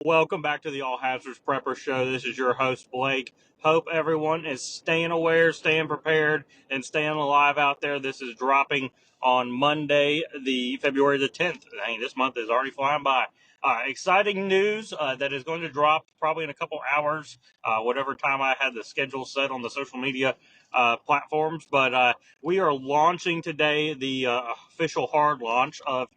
Welcome back to the All Hazards Prepper Show. This is your host, Blake. Hope everyone is staying aware, staying prepared, and staying alive out there. This is dropping on Monday, the February the 10th. Dang, this month is already flying by. Exciting news that is going to drop probably in a couple hours, whatever time I had the schedule set on the social media platforms. But we are launching today the official hard launch of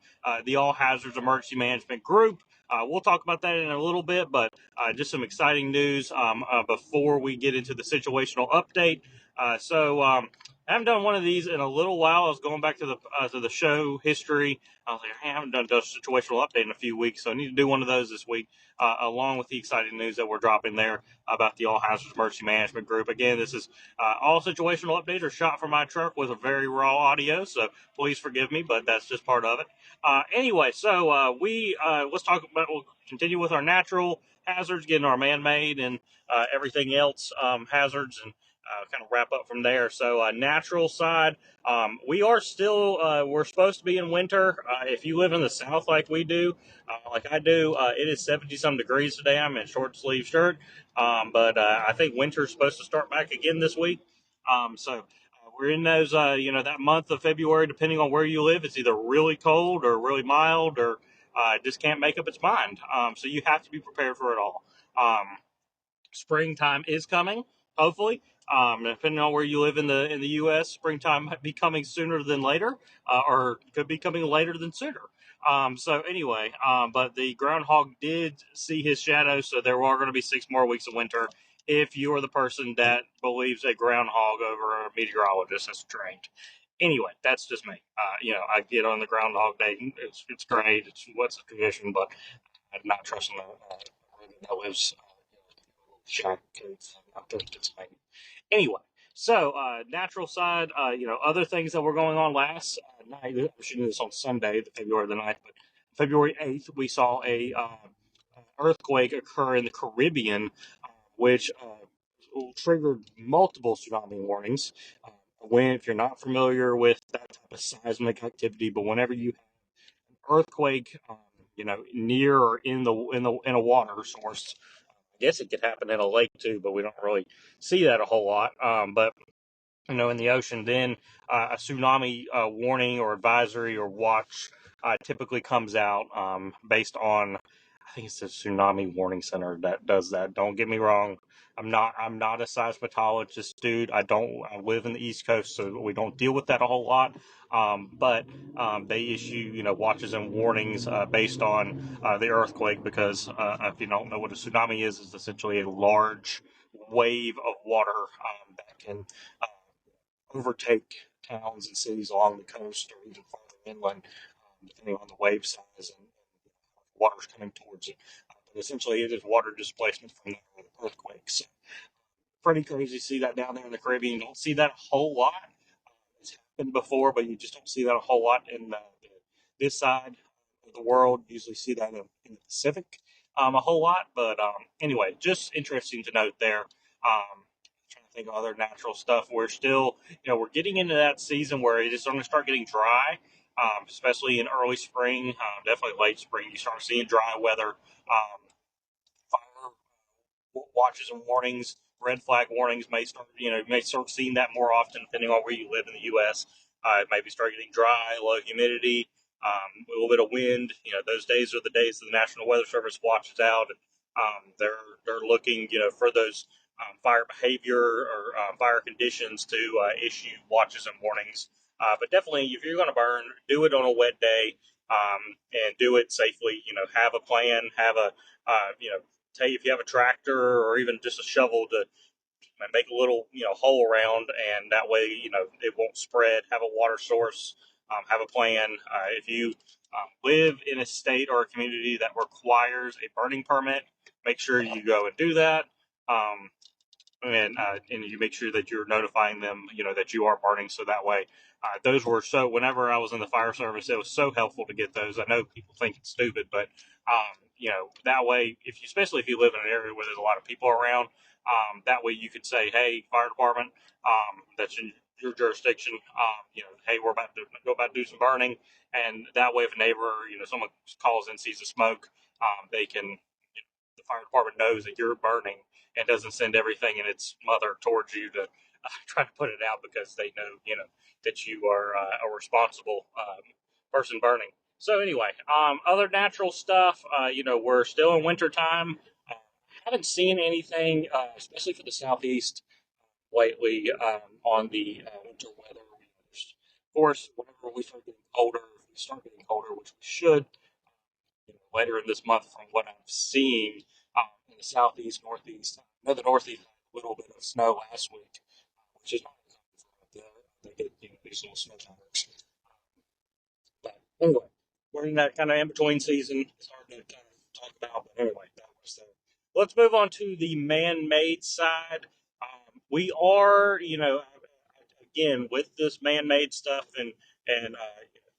the All Hazards Emergency Management Group. We'll talk about that in a little bit, but just some exciting news before we get into the situational update. I haven't done one of these in a little while. I was going back to the show history. I was like, hey, I haven't done a situational update in a few weeks, so I need to do one of those this week, along with the exciting news that we're dropping there about the All Hazards Emergency Management Group. Again, this is all situational updates are shot from my truck with a very raw audio, so please forgive me, but that's just part of it. Let's talk about. We'll continue with our natural hazards, getting our man-made and everything else hazards, and kind of wrap up from there. So, natural side, we are still. We're supposed to be in winter. If you live in the south like we do, like I do, it is 70-some degrees today. I'm in a short sleeve shirt, but I think winter's supposed to start back again this week. So we're in those, that month of February, depending on where you live, it's either really cold or really mild or just can't make up its mind. So you have to be prepared for it all. Springtime is coming, hopefully. Depending on where you live in the U.S., springtime might be coming sooner than later, or could be coming later than sooner. But the groundhog did see his shadow, so there are going to be 6 more weeks of winter. If you are the person that believes a groundhog over a meteorologist that's trained. Anyway, that's just me. I get on the groundhog day. It's great. It's what's the tradition, but I'm not trusting that lives shack kids out there participating. Anyway, so natural side, other things that were going on last night. We should do this on Sunday, the February the 9th, but February 8th, we saw a earthquake occur in the Caribbean, which triggered multiple tsunami warnings. When, if you're not familiar with that type of seismic activity, but whenever you have an earthquake, near or in a water source, I guess it could happen in a lake too, but we don't really see that a whole lot. But in the ocean, then a tsunami warning or advisory or watch typically comes out based on. I think it's the Tsunami Warning Center that does that. Don't get me wrong. I'm not a seismologist, dude. I live in the East Coast, so we don't deal with that a whole lot. But they issue, watches and warnings based on the earthquake because if you don't know what a tsunami is, it's essentially a large wave of water that can overtake towns and cities along the coast or even farther inland, depending on the wave size and water's coming towards it. But essentially, it is water displacement from the earthquakes. Pretty crazy to see that down there in the Caribbean. You don't see that a whole lot. It's happened before, but you just don't see that a whole lot in this side of the world. You usually see that in the Pacific a whole lot. But anyway, just interesting to note there. Trying to think of other natural stuff. We're still, we're getting into that season where it is going to start getting dry, especially in early spring, definitely late spring. You start seeing dry weather. Fire watches and warnings, red flag warnings may start seeing that more often depending on where you live in the U.S. It maybe start getting dry, low humidity, a little bit of wind. Those days are the days that the National Weather Service watches out. And, they're looking, for those fire behavior or fire conditions to issue watches and warnings. But definitely, if you're going to burn, do it on a wet day and do it safely. Have a plan, have a tell you if you have a tractor or even just a shovel to make a little hole around, and that way it won't spread. Have a water source, have a plan. If you live in a state or a community that requires a burning permit, make sure you go and do that. Um, and you make sure that you're notifying them, that you are burning, so that way, those were so. Whenever I was in the fire service, it was so helpful to get those. I know people think it's stupid, but that way, especially if you live in an area where there's a lot of people around, that way you could say, hey, fire department, that's in your jurisdiction, hey, we're about to do some burning, and that way, if a neighbor, someone calls and sees the smoke, they can the fire department knows that you're burning and doesn't send everything in its mother towards you to try to put it out because they know, that you are a responsible person burning. So anyway, other natural stuff, we're still in winter time. Haven't seen anything, especially for the southeast lately, on the winter weather. Of course, whenever we start getting colder, if we start getting colder, which we should, later in this month, from what I'm seeing in the southeast, northeast. I know the northeast had a little bit of snow last week, which is not uncommon for them. They get these little snow showers. But anyway, we're in that kind of in between season. It's hard to kind of talk about, but anyway, that was there. Let's move on to the man-made side. We are, again with this man-made stuff and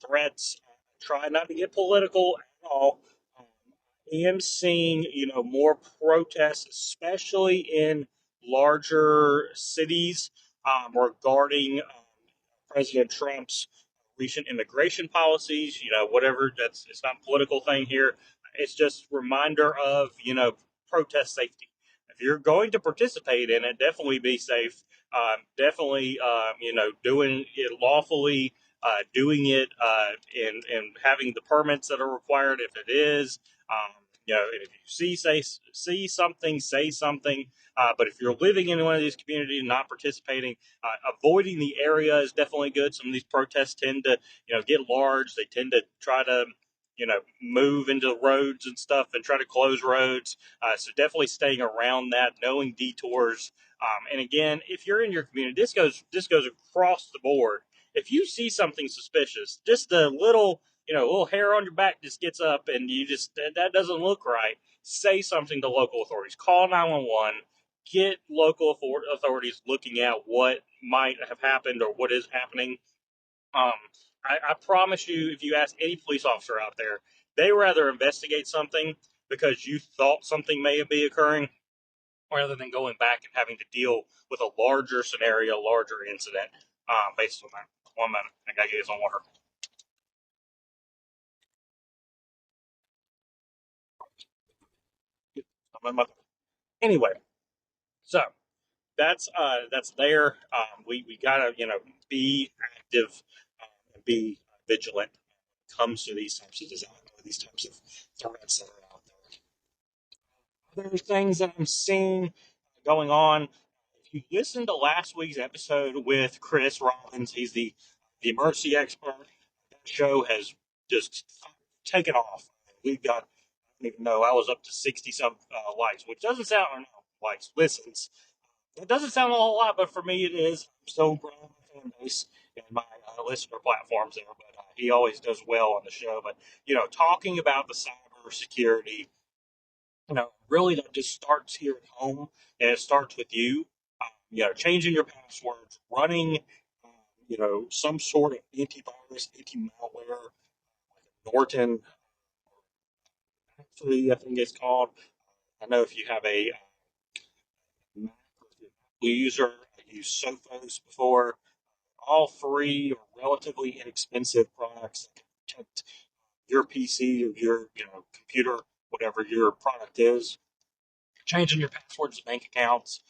threats. Try not to get political at all. Um, I am seeing, more protests, especially in larger cities, regarding President Trump's recent immigration policies. Whatever. That's it's not a political thing here. It's just reminder of protest safety. If you're going to participate in it, definitely be safe. Definitely, doing it lawfully, doing it and having the permits that are required if it is. If you see something, say something. But if you're living in one of these communities and not participating, avoiding the area is definitely good. Some of these protests tend to, get large. They tend to try to, move into roads and stuff and try to close roads. So definitely staying around that, knowing detours. And again, if you're in your community, this goes across the board. If you see something suspicious, just a little hair on your back just gets up, and you just that doesn't look right. Say something to local authorities. Call 911. Get local authorities looking at what might have happened or what is happening. Um, I promise you, if you ask any police officer out there, they rather investigate something because you thought something may be occurring rather than going back and having to deal with a larger scenario, larger incident. Based on that. 1 minute. I gotta get some water. Anyway, so that's there. We gotta be active and be vigilant when it comes to these types of these types of threats that are out there. Other things that I'm seeing going on. If you listen to last week's episode with Chris Rollins, he's the emergency expert. That show has just taken off. We've got, I don't even know, I was up to 60 some likes, which doesn't sound, or no, likes, listens. It doesn't sound a whole lot, but for me it is. I'm so proud of my fan base and my listener platforms there. But he always does well on the show. But talking about the cyber security, really that just starts here at home, and it starts with you. Changing your passwords, running, some sort of antivirus, anti-malware, like Norton, actually, I think it's called. I know if you have a Mac or if you're an Apple user, I used Sophos before. All three are relatively inexpensive products that can protect your PC or your computer, whatever your product is. Changing your passwords to bank accounts,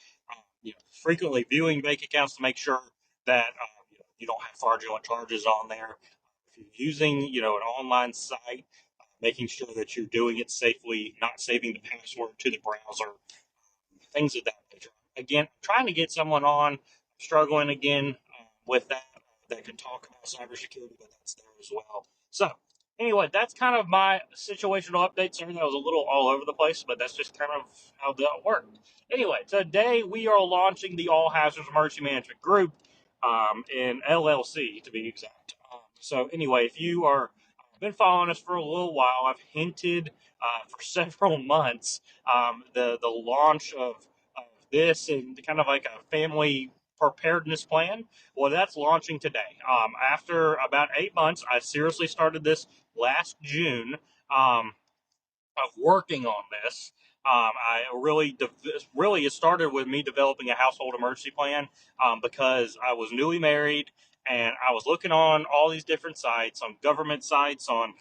frequently viewing bank accounts to make sure that you don't have fraudulent charges on there. If you're using an online site, making sure that you're doing it safely, not saving the password to the browser, things of that nature. Again, trying to get someone on, struggling again with that can talk about cybersecurity, but that's there as well. So, anyway, that's kind of my situational update. Sorry, that was a little all over the place, but that's just kind of how that worked. Anyway, today we are launching the All Hazards Emergency Management Group in LLC, to be exact. So, anyway, if you are been following us for a little while, I've hinted for several months the launch of this and kind of like a family preparedness plan. Well, that's launching today. After about 8 months, I seriously started this last June of working on this. I really it started with me developing a household emergency plan because I was newly married and I was looking on all these different sites, on government sites, on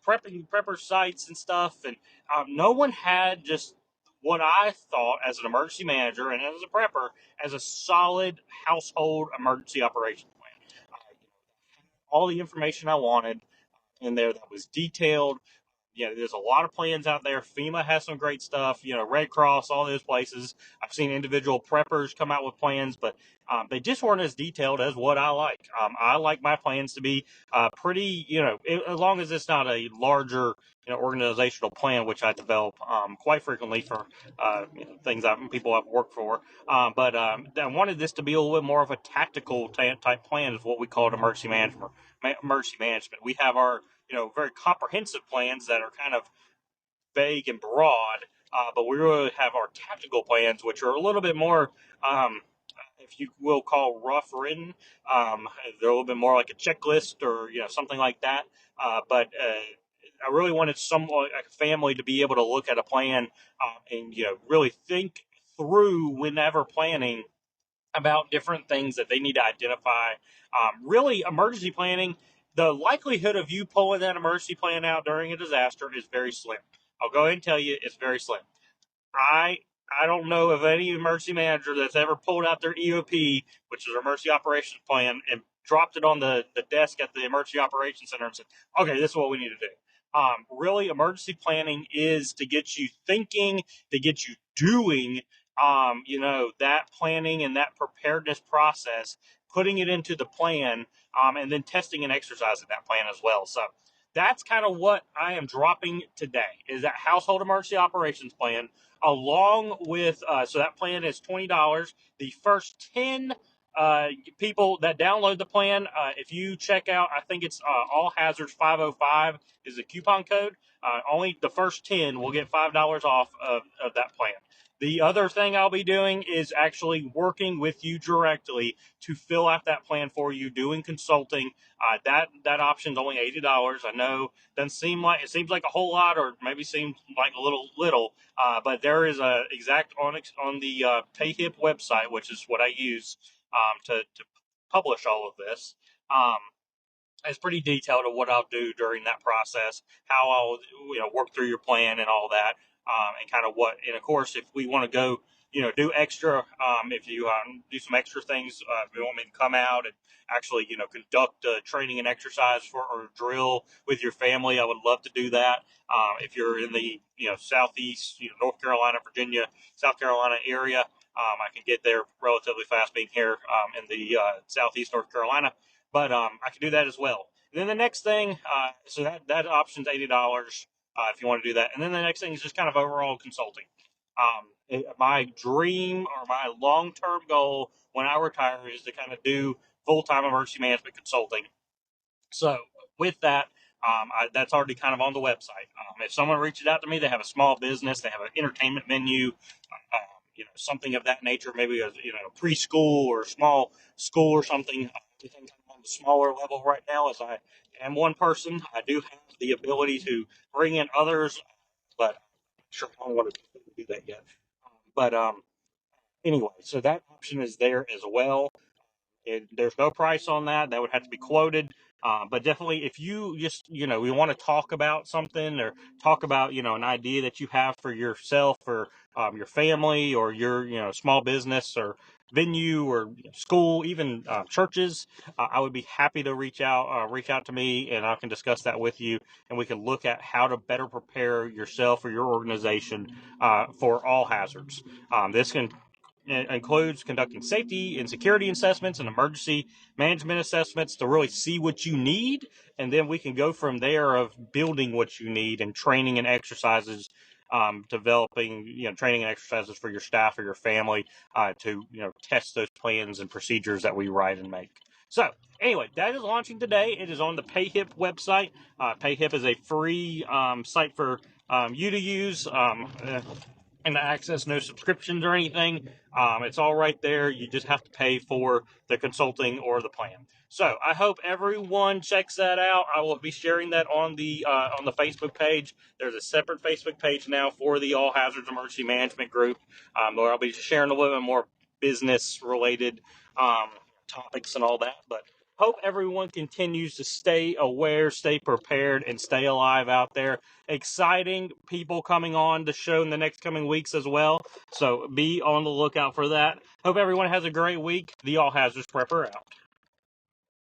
prepper sites and stuff, and no one had just what I thought as an emergency manager and as a prepper as a solid household emergency operations plan. All the information I wanted in there that was detailed. There's a lot of plans out there. FEMA has some great stuff. Red Cross, all those places. I've seen individual preppers come out with plans, but they just weren't as detailed as what I like. I like my plans to be pretty, as long as it's not a larger, organizational plan, which I develop quite frequently for things people I've worked for. But I wanted this to be a little bit more of a tactical type plan, is what we call it, emergency management. Emergency management. We have our very comprehensive plans that are kind of vague and broad, but we really have our tactical plans, which are a little bit more, um, if you will, call rough written. They're a little bit more like a checklist or something like that. But I really wanted a family to be able to look at a plan and really think through whenever planning about different things that they need to identify. Really, emergency planning, the likelihood of you pulling that emergency plan out during a disaster is very slim. I'll go ahead and tell you it's very slim. I I don't know of any emergency manager that's ever pulled out their EOP, which is an emergency operations plan, and dropped it on the desk at the emergency operations center and said, okay, this is what we need to do. Really, emergency planning is to get you thinking, to get you doing, that planning and that preparedness process, putting it into the plan, and then testing and exercising that plan as well. So that's kind of what I am dropping today, is that household emergency operations plan, along with so that plan is $20. The first 10 people that download the plan, if you check out, I think it's all hazards 505 is the coupon code. Only the first 10 will get $5 off of that plan. The other thing I'll be doing is actually working with you directly to fill out that plan for you, doing consulting. That option's only $80. I know it seems like a whole lot, or maybe seems like a little. But there is a exact on the PayHip website, which is what I use to publish all of this. Um, it's pretty detailed of what I'll do during that process, how I'll work through your plan and all that, and kind of what. And of course, if we want to go, do extra, if you do some extra things, if you want me to come out and actually conduct training and exercise for or drill with your family, I would love to do that. If you're in the southeast, North Carolina, Virginia, South Carolina area, I can get there relatively fast, being here in the southeast North Carolina. But I can do that as well. And then the next thing, so that option's $80 if you want to do that. And then the next thing is just kind of overall consulting. My dream or my long term goal when I retire is to kind of do full time emergency management consulting. So with that, that's already kind of on the website. If someone reaches out to me, they have a small business, they have an entertainment venue, something of that nature, maybe a preschool or a small school or something. I think I'm on the smaller level right now, as I am one person. I do have the ability to bring in others, but I'm sure I don't want to do that yet. But anyway, so that option is there as well. There's no price on that. That would have to be quoted. But definitely, if you just, we want to talk about something or talk about, an idea that you have for yourself or your family or your, small business or venue or school, even churches, I would be happy to reach out to me, and I can discuss that with you, and we can look at how to better prepare yourself or your organization for all hazards. This can it includes conducting safety and security assessments and emergency management assessments to really see what you need, and then we can go from there of building what you need and training and exercises, developing training and exercises for your staff or your family to test those plans and procedures that we write and make. So anyway, that is launching today. It is on the PayHip website. PayHip is a free site for you to use. And to access no subscriptions or anything. It's all right there. You just have to pay for the consulting or the plan. So I hope everyone checks that out. I will be sharing that on the Facebook page. There's a separate Facebook page now for the All Hazards Emergency Management Group, where I'll be sharing a little bit more business related topics and all that. But Hope everyone continues to stay aware, stay prepared, and stay alive out there. Exciting people coming on the show in the next coming weeks as well. So be on the lookout for that. Hope everyone has a great week. The All Hazards Prepper out.